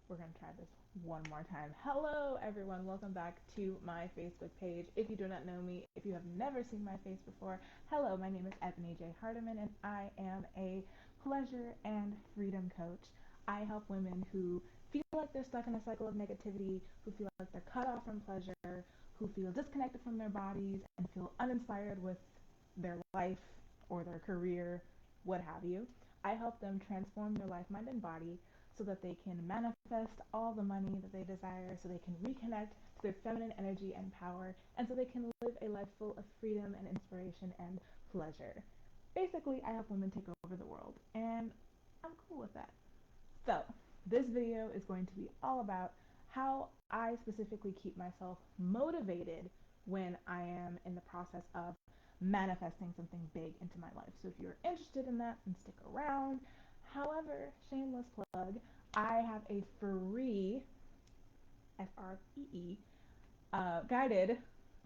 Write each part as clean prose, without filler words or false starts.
We're going to try this one more time. Hello, everyone. Welcome back to my Facebook page. If you do not know me, if you have never seen my face before, hello, my name is Ebony J. Hardiman, and I am a pleasure and freedom coach. I help women who feel like they're stuck in a cycle of negativity, who feel like they're cut off from pleasure, who feel disconnected from their bodies, and feel uninspired with their life or their career, what have you. I help them transform their life, mind, and body so that they can manifest all the money that they desire, so they can reconnect to their feminine energy and power, and so they can live a life full of freedom and inspiration and pleasure. Basically, I help women take over the world, and I'm cool with that. So, this video is going to be all about how I specifically keep myself motivated when I am in the process of manifesting something big into my life. So, if you're interested in that, then stick around. However, shameless plug, I have a free FREE guided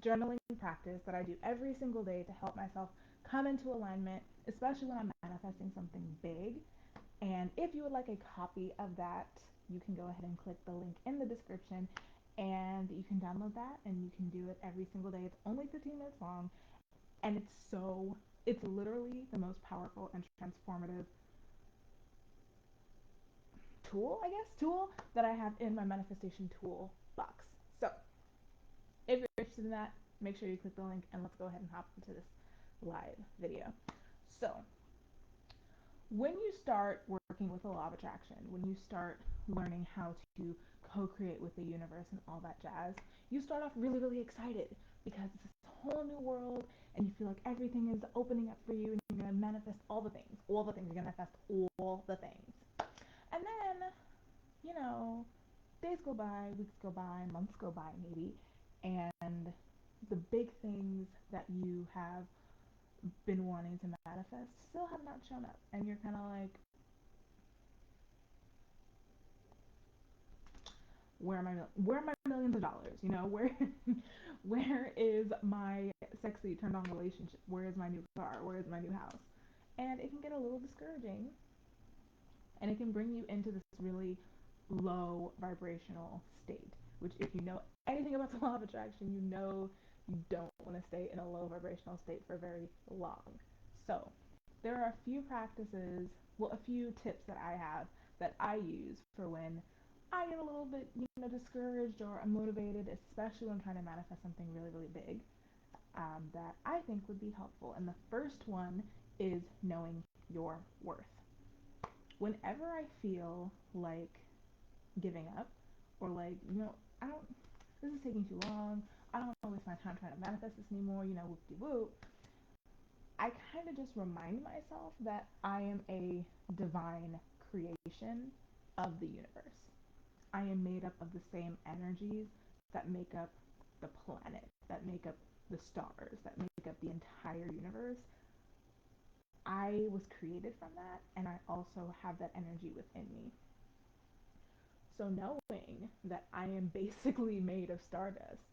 journaling practice that I do every single day to help myself come into alignment, especially when I'm manifesting something big. And if you would like a copy of that, you can go ahead and click the link in the description and you can download that and you can do it every single day. It's only 15 minutes long and it's literally the most powerful and transformative tool that I have in my manifestation tool box. So if you're interested in that, make sure you click the link and let's go ahead and hop into this live video. So when you start working with the law of attraction, when you start learning how to co-create with the universe and all that jazz, you start off really, really excited because it's this whole new world and you feel like everything is opening up for you and you're going to manifest all the things. All the things. You're going to manifest all the things. And then, you know, days go by, weeks go by, months go by maybe, and the big things that you have been wanting to manifest still have not shown up. And you're kind of like, where are my millions of dollars? You know, where is my sexy turned on relationship? Where is my new car? Where is my new house? And it can get a little discouraging and it can bring you into this really low vibrational state, which if you know anything about the law of attraction, you know you don't want to stay in a low vibrational state for very long. So there are a few practices, well, a few tips that I have that I use for when I get a little bit, discouraged or unmotivated, especially when I'm trying to manifest something really, really big, that I think would be helpful. And the first one is knowing your worth. Whenever I feel like giving up or like, I don't, this is taking too long, I don't want to waste my time trying to manifest this anymore, whoop de whoop, I kind of just remind myself that I am a divine creation of the universe. I am made up of the same energies that make up the planet, that make up the stars, that make up the entire universe. I was created from that, and I also have that energy within me. So, knowing that I am basically made of stardust,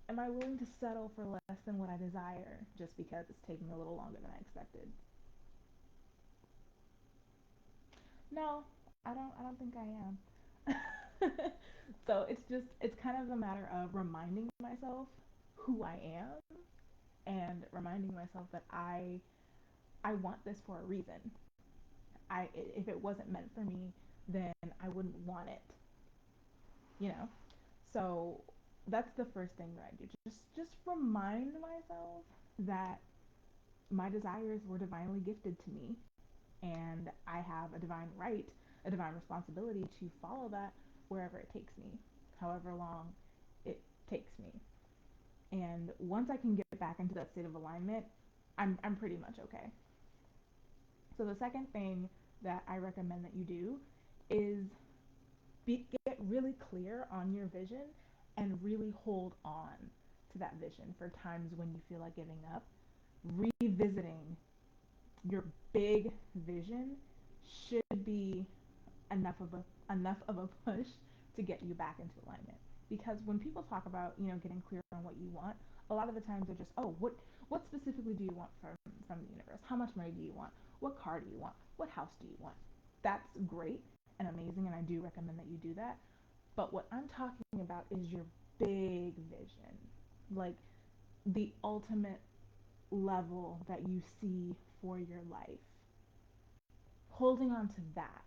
am I willing to settle for less than what I desire just because it's taking a little longer than I expected? No, I don't think I am. So it's kind of a matter of reminding myself who I am and reminding myself that I want this for a reason. If it wasn't meant for me, then I wouldn't want it, you know. So that's the first thing that I do. Just remind myself that my desires were divinely gifted to me and I have a divine right, a divine responsibility to follow that wherever it takes me, however long it takes me. And once I can get back into that state of alignment, I'm pretty much okay. So the second thing that I recommend that you do is get really clear on your vision and really hold on to that vision for times when you feel like giving up. Revisiting your big vision should be enough of a push to get you back into alignment. Because when people talk about, getting clear on what you want, a lot of the times they're just, oh, what specifically do you want from the universe? How much money do you want? What car do you want? What house do you want? That's great. and amazing, and I do recommend that you do that. But what I'm talking about is your big vision, like the ultimate level that you see for your life. Holding on to that,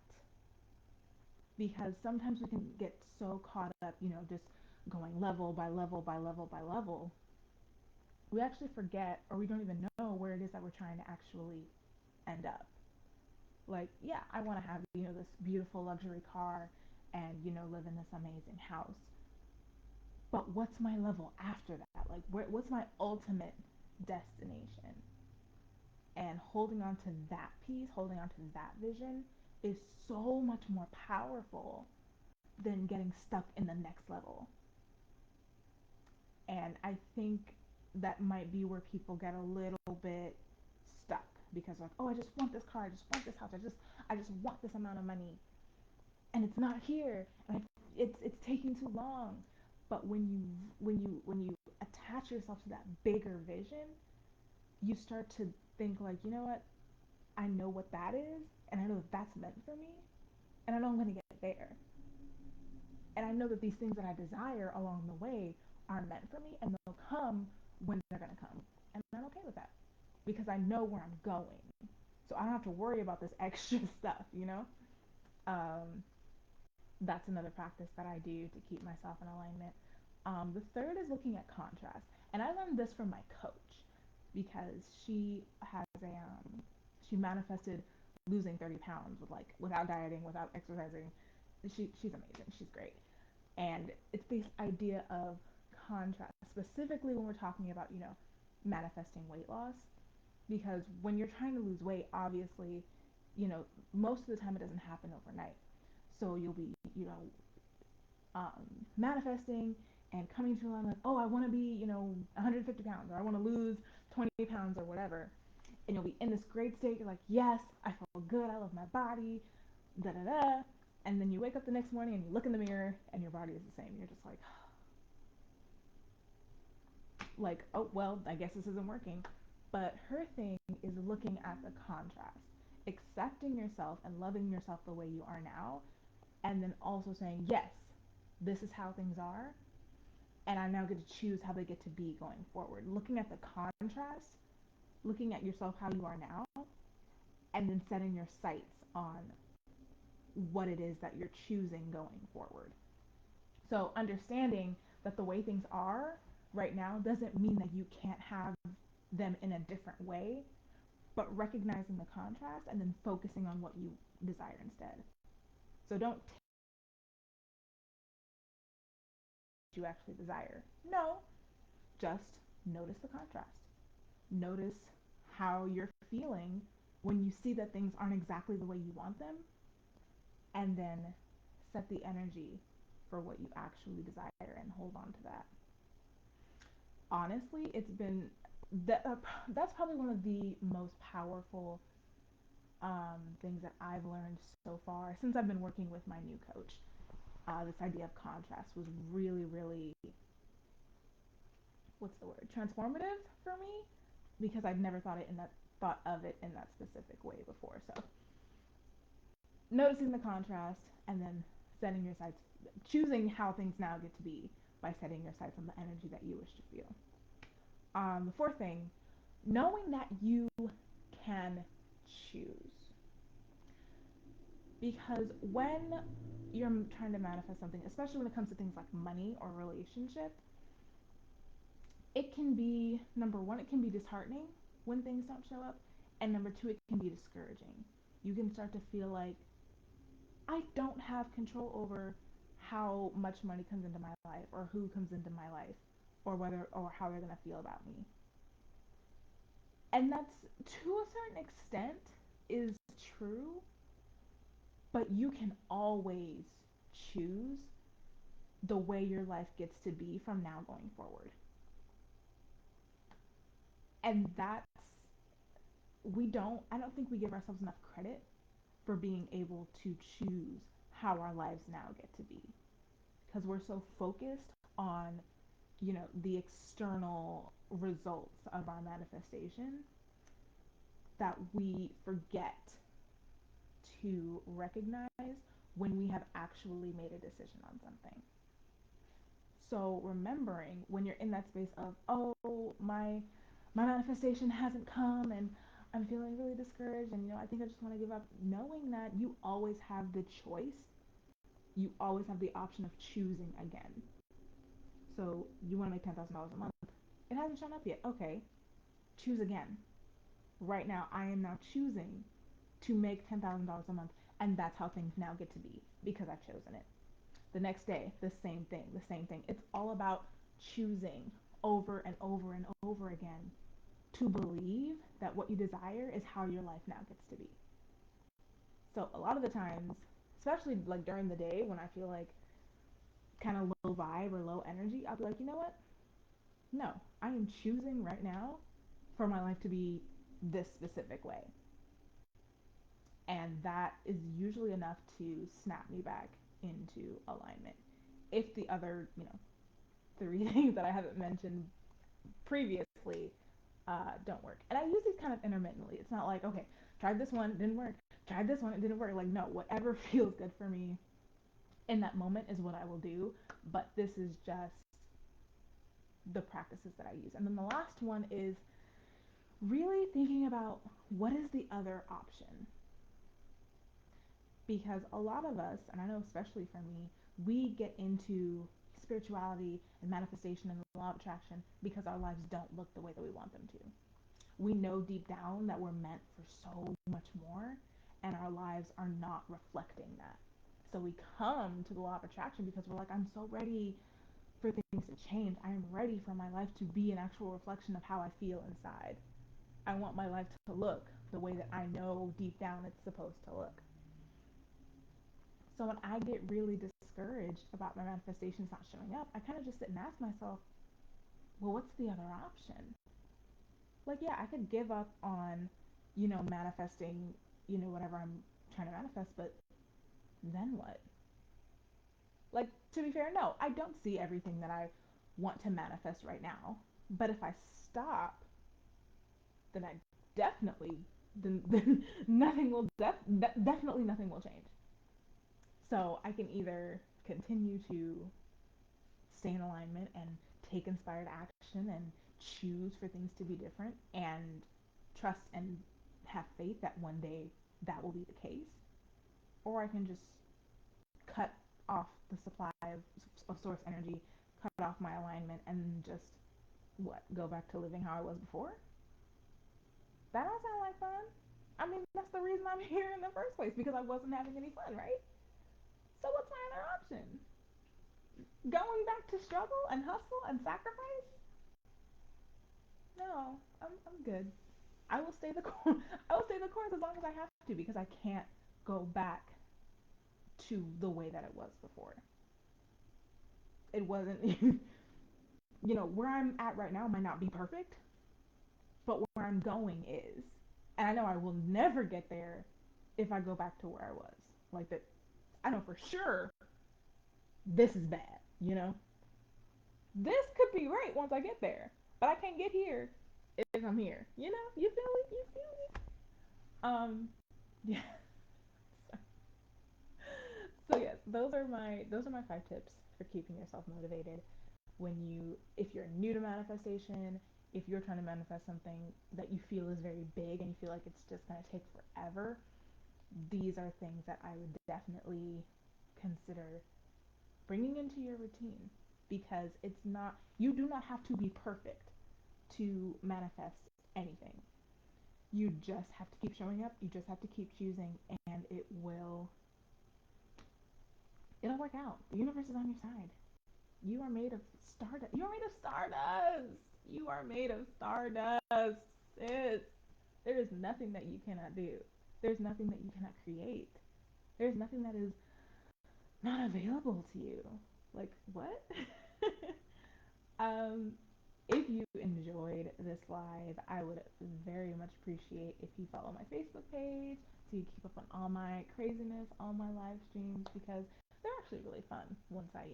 because sometimes we can get so caught up, just going level by level by level by level. We actually forget, or we don't even know where it is that we're trying to actually end up. Like, yeah, I want to have, this beautiful luxury car and, live in this amazing house. But what's my level after that? Like, what's my ultimate destination? And holding on to that piece, holding on to that vision is so much more powerful than getting stuck in the next level. And I think that might be where people get a little bit stuck because like, oh, I just want this car, I just want this house, I just want this amount of money, and it's not here, and it's taking too long. But when you attach yourself to that bigger vision, you start to think like, you know what, I know what that is, and I know that that's meant for me, and I know I'm going to get there, and I know that these things that I desire along the way are meant for me, and they'll come when they're going to come, and I'm okay with that because I know where I'm going, so I don't have to worry about this extra stuff. um, that's another practice that I do to keep myself in alignment. The third is looking at contrast, and I learned this from my coach because she manifested losing 30 pounds without dieting, without exercising. She's amazing. She's great, and it's this idea of contrast, specifically when we're talking about manifesting weight loss, because when you're trying to lose weight, obviously, most of the time it doesn't happen overnight. So you'll be, manifesting and coming to a line like, oh, I want to be, 150 pounds, or I want to lose 20 pounds, or whatever. And you'll be in this great state. You're like, yes, I feel good. I love my body, da da da. And then you wake up the next morning and you look in the mirror and your body is the same. You're just like, oh, well, I guess this isn't working. But her thing is looking at the contrast, accepting yourself and loving yourself the way you are now, and then also saying, yes, this is how things are, and I now get to choose how they get to be going forward. Looking at the contrast, looking at yourself how you are now, and then setting your sights on what it is that you're choosing going forward. So, understanding that the way things are right now doesn't mean that you can't have them in a different way, but recognizing the contrast and then focusing on what you desire instead. So, don't take what you actually desire. No, just notice the contrast. Notice how you're feeling when you see that things aren't exactly the way you want them, and then set the energy for what you actually desire and hold on to that. Honestly, it's been that's probably one of the most powerful things that I've learned so far since I've been working with my new coach. This idea of contrast was really, really, what's the word, transformative for me, because I'd never thought of it in that specific way before. So noticing the contrast and then setting your sights, choosing how things now get to be by setting your sights on the energy that you wish to feel. The fourth thing, knowing that you can choose. Because when you're trying to manifest something, especially when it comes to things like money or relationship, it can be, number one, it can be disheartening when things don't show up. And number two, it can be discouraging. You can start to feel like, I don't have control over how much money comes into my life or who comes into my life or whether or how they're going to feel about me. And that's, to a certain extent, is true, but you can always choose the way your life gets to be from now going forward. And I don't think we give ourselves enough credit for being able to choose how our lives now get to be, because we're so focused on, the external results of our manifestation that we forget to recognize when we have actually made a decision on something. So remembering when you're in that space of, oh, my manifestation hasn't come and I'm feeling really discouraged and I think I just want to give up, knowing that you always have the choice, you always have the option of choosing again. So you want to make $10,000 a month. It hasn't shown up yet. Okay, choose again. Right now, I am now choosing to make $10,000 a month, and that's how things now get to be because I've chosen it. The next day, the same thing, the same thing. It's all about choosing over and over and over again to believe that what you desire is how your life now gets to be. So a lot of the times, especially like during the day when I feel like kind of low vibe or low energy, I'll be like, you know what? No, I am choosing right now for my life to be this specific way. And that is usually enough to snap me back into alignment. If the other, three things that I haven't mentioned previously don't work. And I use these kind of intermittently. It's not like, okay, tried this one, it didn't work. Tried this one, it didn't work. Like, no, whatever feels good for me in that moment is what I will do. But this is just the practices that I use. And then the last one is really thinking about what is the other option. Because a lot of us, and I know especially for me, we get into spirituality and manifestation and the law of attraction because our lives don't look the way that we want them to. We know deep down that we're meant for so much more, and our lives are not reflecting that. So we come to the law of attraction because we're like, I'm so ready for things to change. I am ready for my life to be an actual reflection of how I feel inside. I want my life to look the way that I know deep down it's supposed to look. So when I get really discouraged about my manifestations not showing up, I kind of just sit and ask myself, well, what's the other option? Like, yeah, I could give up on, manifesting, whatever I'm trying to manifest, but then what? Like, to be fair, no, I don't see everything that I want to manifest right now. But if I stop, then I definitely, then nothing will, definitely nothing will change. So I can either continue to stay in alignment and take inspired action and choose for things to be different and trust and have faith that one day that will be the case. Or I can just cut off the supply of source energy, cut off my alignment, and just go back to living how I was before. That don't sound like fun. I mean, that's the reason I'm here in the first place because I wasn't having any fun, right? So what's my other option? Going back to struggle and hustle and sacrifice? No, I'm good. I will stay the course. I will stay the course as long as I have to because I can't go back to the way that it was before. It wasn't, where I'm at right now might not be perfect, but where I'm going is. And I know I will never get there if I go back to where I was. Like that, I know for sure this is bad, This could be great once I get there, but I can't get here if I'm here. You feel it? You feel it? Yeah. So yes, those are my 5 tips for keeping yourself motivated when if you're new to manifestation, if you're trying to manifest something that you feel is very big and you feel like it's just going to take forever, these are things that I would definitely consider bringing into your routine because it's not you do not have to be perfect to manifest anything. You just have to keep showing up, you just have to keep choosing, and it'll work out. The universe is on your side. You are made of stardust. You are made of stardust. You are made of stardust. Sis. There is nothing that you cannot do. There's nothing that you cannot create. There's nothing that is not available to you. Like, what? um, if you enjoyed this live, I would very much appreciate if you follow my Facebook page so you keep up on all my craziness, all my live streams, because they're actually really fun once I,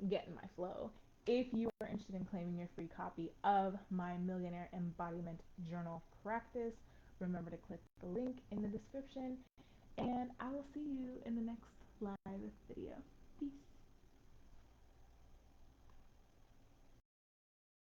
get in my flow. If you are interested in claiming your free copy of my Millionaire Embodiment Journal practice, remember to click the link in the description, and I will see you in the next live video.